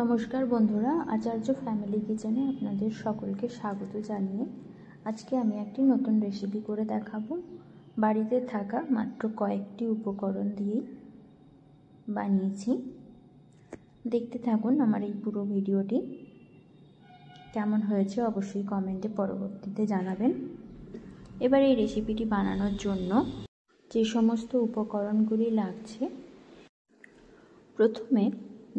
নমস্কার বন্ধুরা, আচার্য ফ্যামিলি কিচেনে আপনাদের সকলকে স্বাগত জানিয়ে আজকে আমি একটি নতুন রেসিপি করে দেখাবো। বাড়িতে থাকা মাত্র কয়েকটি উপকরণ দিয়েই বানিয়েছি। দেখতে থাকুন আমার এই পুরো ভিডিওটি। কেমন হয়েছে অবশ্যই কমেন্টে পরবর্তীতে জানাবেন। এবার এই রেসিপিটি বানানোর জন্য যে সমস্ত উপকরণগুলি লাগছে, প্রথমে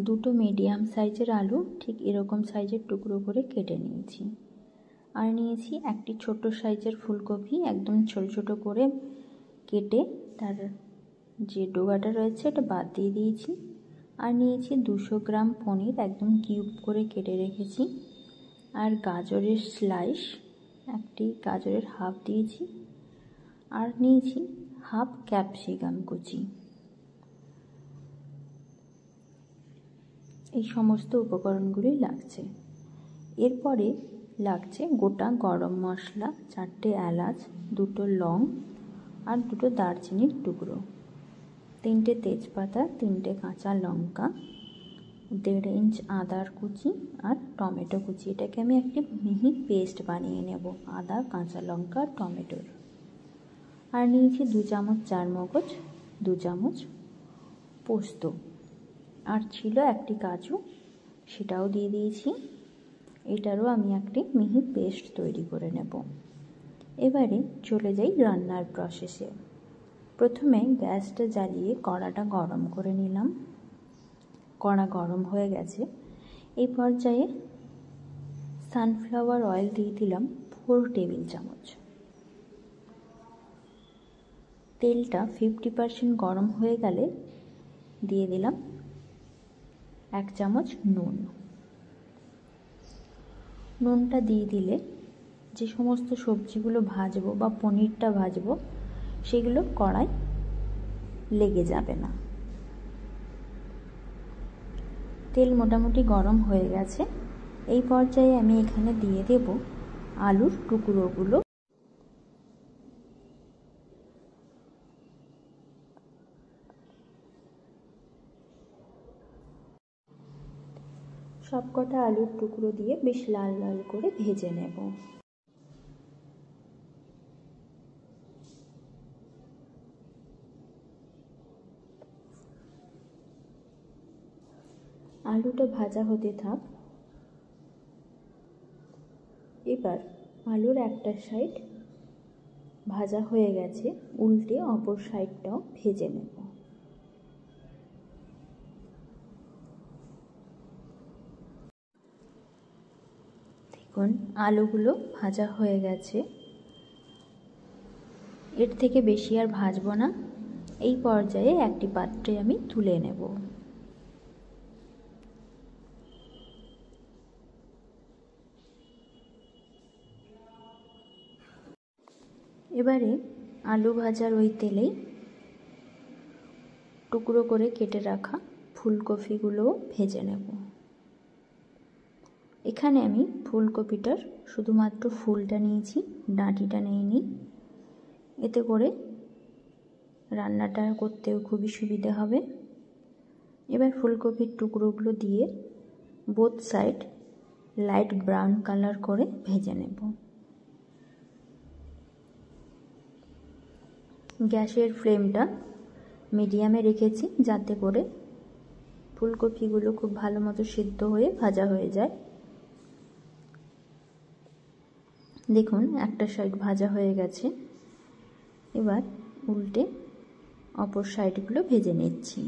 দুটো মিডিয়াম সাইজের আলু ঠিক এরকম সাইজের টুকরো করে কেটে নিয়েছি। আর নিয়েছি একটি ছোট সাইজের ফুলকপি, একদম ছোট ছোট করে কেটে তার যে ডোগাটা রয়েছে এটা বাদ দিয়ে দিয়েছি। আর নিয়েছি 200 গ্রাম পনির, একদম কিউব করে কেটে রেখেছি। আর গাজরের স্লাইস, একটি গাজরের হাফ দিয়েছি। আর নিয়েছি হাফ ক্যাপসিকাম কুচি। এই সমস্ত উপকরণগুলি লাগছে। এরপরে লাগছে গোটা গরম মশলা, 4টে এলাচ, 2টো লং আর 2টো দারচিনির টুকরো, 3টে তেজপাতা, 3টে কাঁচা লঙ্কা, 1.5 ইঞ্চ আদার কুচি আর টমেটো কুচি। এটাকে আমি একটি মিহি পেস্ট বানিয়ে নেব, আদা, কাঁচা লঙ্কা, টমেটোর। আর নিয়েছি 2 চামচ চারমগজ, 2 চামচ পোস্ত, আর ছিল একটি কাজু, সেটাও দিয়ে দিয়েছি। এটারও আমি একটি মিহি পেস্ট তৈরি করে নেব। এবারে চলে যাই রান্নার প্রসেসে। প্রথমে গ্যাসটা জ্বালিয়ে কড়াটা গরম করে নিলাম। কড়া গরম হয়ে গেছে। এই পর্যায়ে সানফ্লাওয়ার অয়েল দিয়ে দিলাম 4 টেবিল চামচ। তেলটা 50% গরম হয়ে গেলে দিয়ে দিলাম 1 চামচ নুন। নুনটা দিয়ে দিলে যে সমস্ত সবজিগুলো ভাজবো বা পনিরটা ভাজবো সেগুলো কড়াই লেগে যাবে না। তেল মোটামুটি গরম হয়ে গেছে। এই পর্যায়ে আমি এখানে দিয়ে দেব আলুর টুকরোগুলো। সবকটা আলুর টুকরো দিয়ে বেশ লাল লাল করে ভেজে নেব। আলুটা ভাজা হতে থাক। এবার আলুর একটা সাইড ভাজা হয়ে গেছে, উল্টে অপর সাইডটাও ভেজে নেব। দেখুন আলুগুলো ভাজা হয়ে গেছে। এর থেকে বেশি আর ভাজবো না। এই পর্যায়ে একটি পাত্রে আমি তুলে নেব। এবারে আলু ভাজার ওই তেলেই টুকরো করে কেটে রাখা ফুলকপিগুলোও ভেজে নেব। এখানে আমি ফুলকপিটার শুধুমাত্র ফুলটা নিয়েছি, ডাঁটিটা নিইনি। এতে করে রান্নাটা করতেও খুবই সুবিধে হবে। এবার ফুলকপির টুকরোগুলো দিয়ে both side light brown colour করে ভেজে নেব। গ্যাসের ফ্লেমটা মিডিয়ামে রেখেছি যাতে করে ফুলকপিগুলো খুব ভালো মতো সিদ্ধ হয়ে ভাজা হয়ে যায়। দেখুন একটা সাইড ভাজা হয়ে গেছে। এবার উল্টে অপর সাইডগুলো ভেজে নিচ্ছি।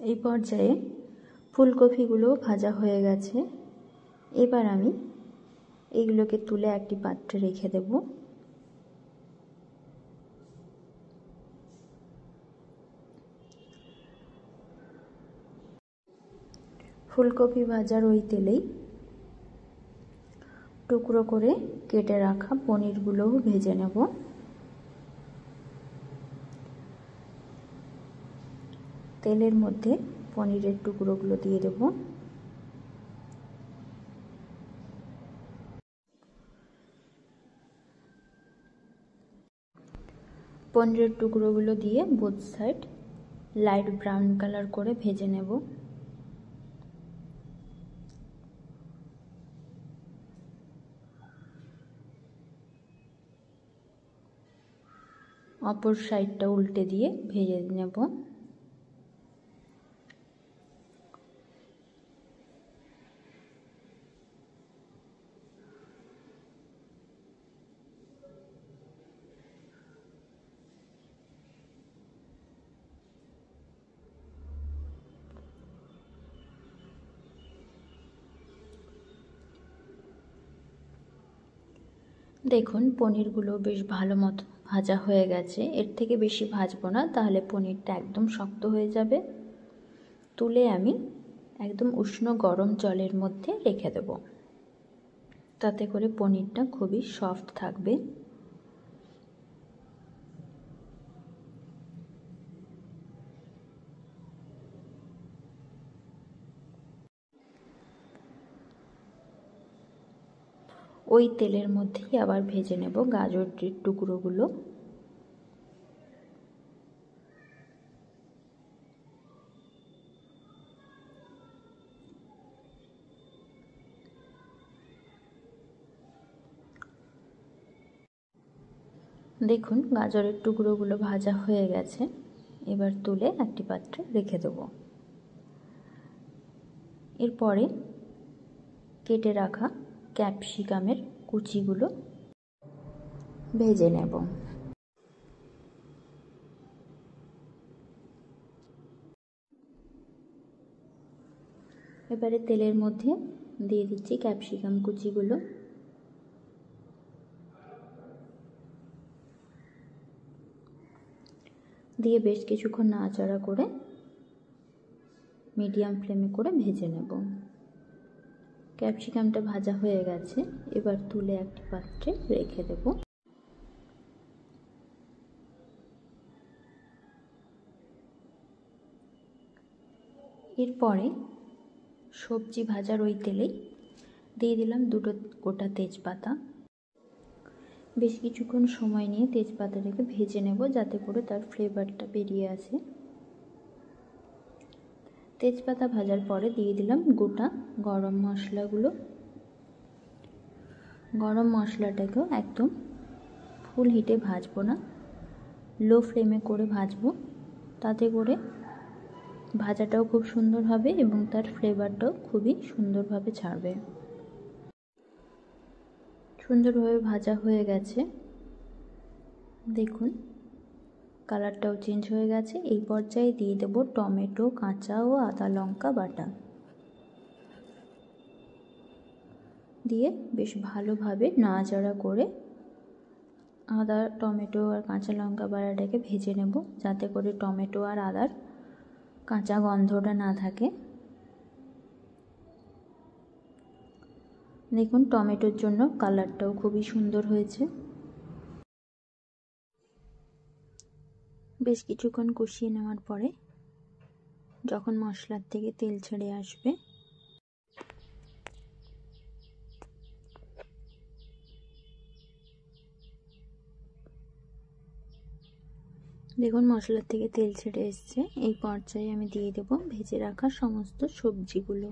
এই পর্যায়ে ফুলকপিগুলো ভাজা হয়ে গেছে। এবার আমি এইগুলোকে তুলে একটি পাত্রে রেখে দেব। ফুলকপি ভাজার ওই তেলেই টুকরো করে কেটে রাখা পনিরগুলোও ভেজে নেব। তেলের মধ্যে পনিরের টুকরোগুলো দিয়ে দেব। পনিরের টুকরোগুলো দিয়ে both side light brown colour করে ভেজে নেব। অপর সাইডটা উল্টে দিয়ে ভেজে নেব। দেখুন পনিরগুলো বেশ ভালো মতো ভাজা হয়ে গেছে। এর থেকে বেশি ভাজবো না, তাহলে পনিরটা একদম শক্ত হয়ে যাবে। তুলে আমি একদম উষ্ণ গরম জলের মধ্যে রেখে দেব, তাতে করে পনিরটা খুবই সফট থাকবে। ওই তেলের মধ্যেই আবার ভেজে নেব গাজরের টুকরোগুলো। দেখুন গাজরের টুকরোগুলো ভাজা হয়ে গেছে। এবার তুলে একটি পাত্রে রেখে দেব। এরপরে কেটে রাখা ক্যাপসিকামের কুচিগুলো ভেজে নেব। এবারে তেলের মধ্যে দিয়ে দিচ্ছি ক্যাপসিকাম কুচিগুলো। দিয়ে বেশ কিছুক্ষণ নাড়াচাড়া করে মিডিয়াম ফ্লেমে করে ভেজে নেব। ক্যাপসিকামটা ভাজা হয়ে গেছে। এবার তুলে একটি পাত্রে রেখে দেব। এরপরে সবজি ভাজার ওই তেলেই দিয়ে দিলাম দুটো গোটা তেজপাতা। বেশ কিছুক্ষণ সময় নিয়ে তেজপাতাটাকে ভেজে নেব, যাতে করে তার ফ্লেভারটা বেরিয়ে আসে। তেজপাতা ভাজার পরে দিয়ে দিলাম গোটা গরম মশলাগুলো। গরম মশলাটাকেও একদম ফুল হিটে ভাজবো না, লো ফ্লেমে করে ভাজবো, তাতে করে ভাজাটাও খুব সুন্দর হবে এবং তার ফ্লেভারটাও খুবই সুন্দরভাবে ছাড়বে। সুন্দরভাবে ভাজা হয়ে গেছে। দেখুন কালারটাও চেঞ্জ হয়ে গেছে। এই পর্যায়ে দিয়ে দেব টমেটো, কাঁচা ও আদা লঙ্কা বাটা। দিয়ে বেশ ভালোভাবে নাড়াচাড়া করে আদা, টমেটো আর কাঁচা লঙ্কা বাটাটাকে ভেজে নেব, যাতে করে টমেটো আর আদার কাঁচা গন্ধটা না থাকে। দেখুন টমেটোর জন্য কালারটাও খুবই সুন্দর হয়েছে। বেশ কিছুক্ষণ কষিয়ে নেওয়ার পরে যখন মশলার থেকে তেল ছেড়ে আসবে, দেখুন মশলার থেকে তেল ছেড়ে এসছে। এই পর্যায়ে আমি দিয়ে দেব ভেজে রাখা সমস্ত সবজিগুলো।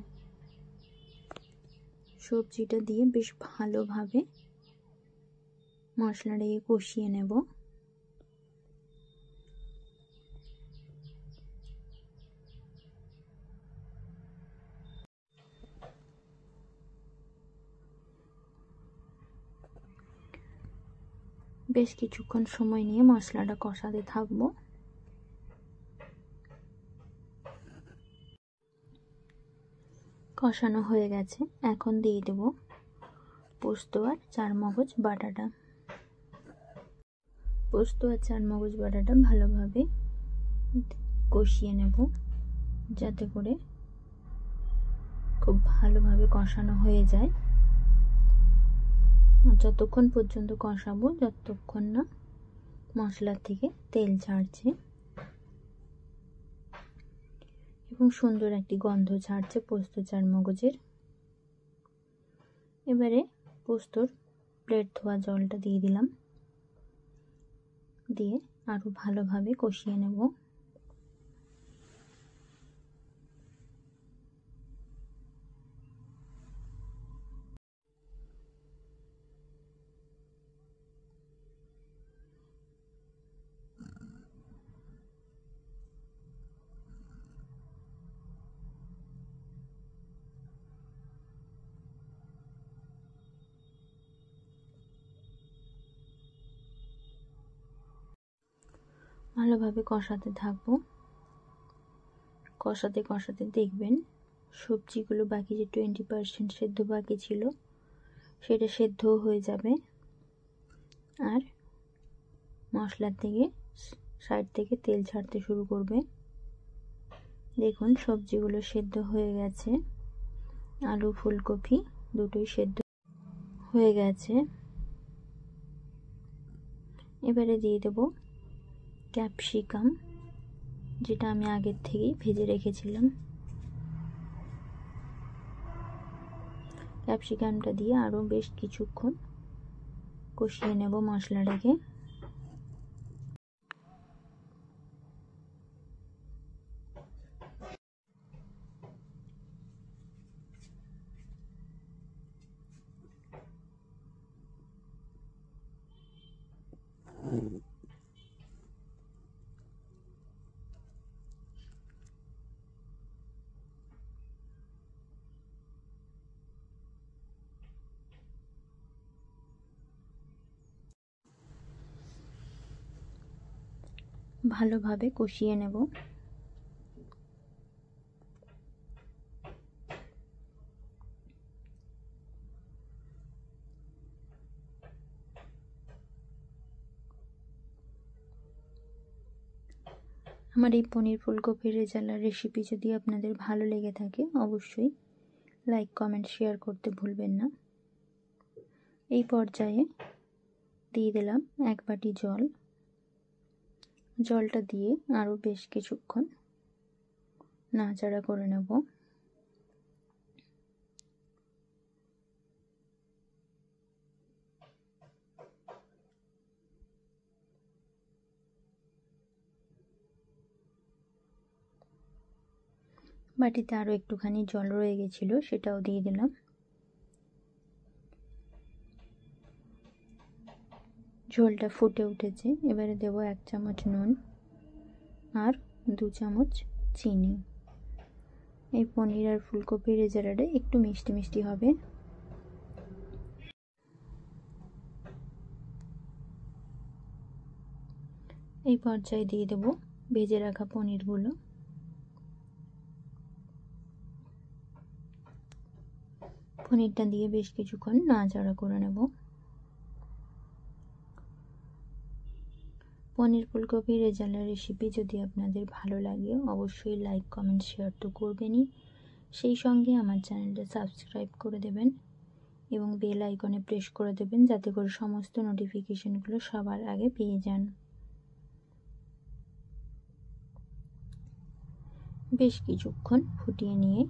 সবজিটা দিয়ে বেশ ভালোভাবে মশলাটাকে কষিয়ে নেব। বেশ কিছুক্ষণ সময় নিয়ে মশলাটা কষাতে থাকবো। কষানো হয়ে গেছে। এখন দিয়ে দেব পোস্ত আর চারমগজ বাটাটা। পোস্ত আর চারমগজ বাটাটা ভালোভাবে কষিয়ে নেব, যাতে করে খুব ভালোভাবে কষানো হয়ে যায়। যতক্ষণ পর্যন্ত কষাবো যতক্ষণ না মশলা থেকে তেল ছাড়ছে। এবং সুন্দর একটি গন্ধ ছাড়ছে পোস্ত চারমগজের। এবারে পোস্তর প্লেট ধোয়া জলটা দিয়ে দিলাম, দিয়ে আরও ভালোভাবে কষিয়ে নেব। ভালোভাবে কষাতে থাকবো। কষাতে কষাতে দেখবেন সবজিগুলো বাকি যে 20% সেদ্ধ বাকি ছিল সেটা সেদ্ধও হয়ে যাবে, আর মশলার থেকে সাইড থেকে তেল ছাড়তে শুরু করবে। দেখুন সবজিগুলো সেদ্ধ হয়ে গেছে, আলু ফুলকপি দুটোই সেদ্ধ হয়ে গেছে। এবারে দিয়ে দেব ক্যাপসিকাম, যেটা আমি আগের থেকেই ভেজে রেখেছিলাম। ক্যাপসিকামটা দিয়ে আরও বেশ কিছুক্ষণ কষিয়ে নেব মশলাটাকে। ভালোভাবে কষিয়ে নেব। আমার এই পনির ফুলকপির রেজালা রেসিপি যদি আপনাদের ভালো লেগে থাকে অবশ্যই লাইক কমেন্ট শেয়ার করতে ভুলবেন না। এই পর্যায়ে দিয়ে দিলাম 1 বাটি জল। জলটা দিয়ে আরও বেশ কিছুক্ষণ নাড়াচাড়া করে নেব। বাটিতে আরও একটুখানি জল রয়ে গেছিল, সেটাও দিয়ে দিলাম। ঝোলটা ফুটে উঠেছে, এবারে দেব 1 চামচ নুন আর 2 চামচ চিনি। এই পনির আর ফুলকপির রেজালাটা একটু মিষ্টি মিষ্টি হবে। এই পর্যায়ে দিয়ে দেব ভেজে রাখা পনিরগুলো। পনিরটা দিয়ে বেশ কিছুক্ষণ নাড়াচাড়া করে নেব। পনির ফুলকপি রেজালা রেসিপি যদি আপনাদের ভালো লাগে অবশ্যই লাইক কমেন্ট শেয়ার তো করবেনই, সেই সঙ্গে আমার চ্যানেলটা সাবস্ক্রাইব করে দেবেন এবং বেল আইকনে প্রেস করে দেবেন যাতে করে সমস্ত নোটিফিকেশনগুলো সবার আগে পেয়ে যান। বেশ কিছুক্ষণ ফুটিয়ে নিয়ে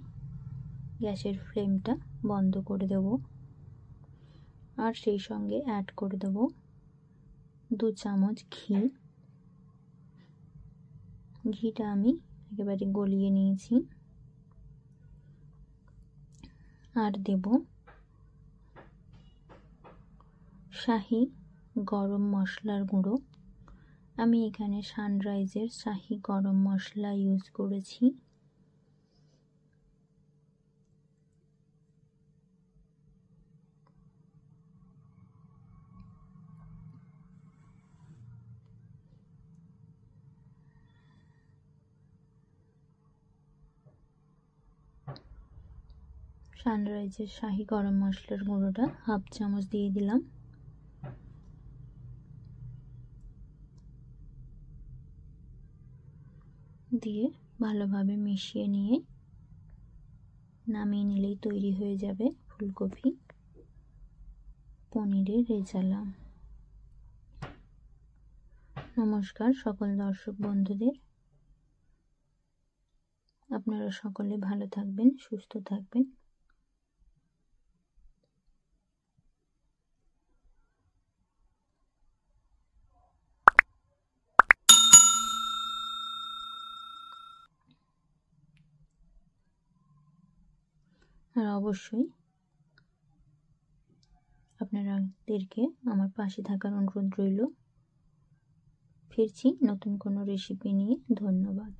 গ্যাসের ফ্লেমটা বন্ধ করে দেব, আর সেই সঙ্গে অ্যাড করে দেব 2 চামচ ঘি। ঘিটা আমি একেবারে গলিয়ে নিয়েছি। আর দেব শাহি গরম মশলার গুঁড়ো। আমি এখানে সানরাইজের শাহি গরম মশলা ইউজ করেছি। সানরাইজের শাহি গরম মশলার গুঁড়োটা 1/2 চামচ দিয়ে দিলাম। দিয়ে ভালোভাবে মিশিয়ে নিয়ে নামিয়ে নিলেই তৈরি হয়ে যাবে ফুলকপি পনিরের রেজালা। নমস্কার সকল দর্শক বন্ধুদের। আপনারা সকলে ভালো থাকবেন, সুস্থ থাকবেন। আর অবশ্যই আপনাদেরকে আমার পাশে থাকার অনুরোধ রইল। ফিরছি নতুন কোনো রেসিপি নিয়ে। ধন্যবাদ।